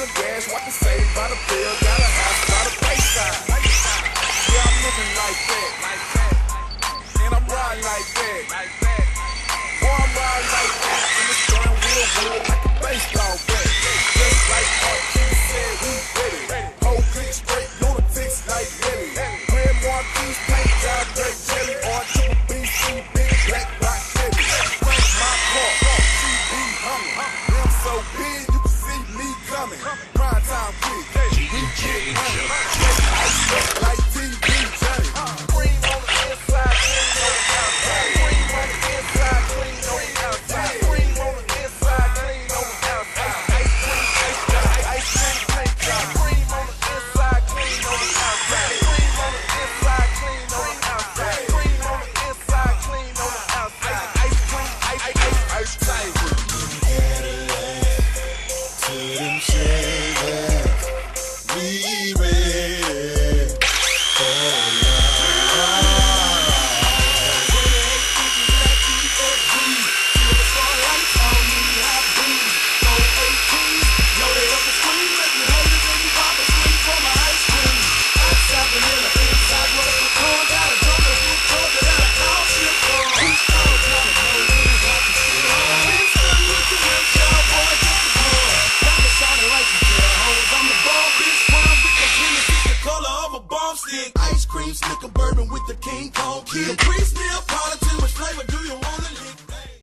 the gas, watch the save by the bill, got a house by the bayside. Yeah, I'm living like that, and I'm riding like that. Boy, I'm riding like that, and the steering wheel wood like a baseball bat. Just like Art King said, we ready. Whole click straight, lunatics like Billy. Red Marquis, paint job, great jelly, or triple BC, big black rock heavy. Crank my car, CB humming. Them so big, you can see me coming. Prime time quick, we get money. Like TV Johnny. Green on the inside, clean on the outside. Green on the inside, clean on the outside. Green on the inside, clean on the outside. Ice cream, ice cream, paint job. Green on the inside, clean on the outside. Green on the inside, clean on the outside. Green on the inside, clean on the outside. Ice cream, ice cream. To them shivers, we ready for Ice cream, slicker bourbon with the King Kong kid. Free still, call it too much flavor. Do you want it?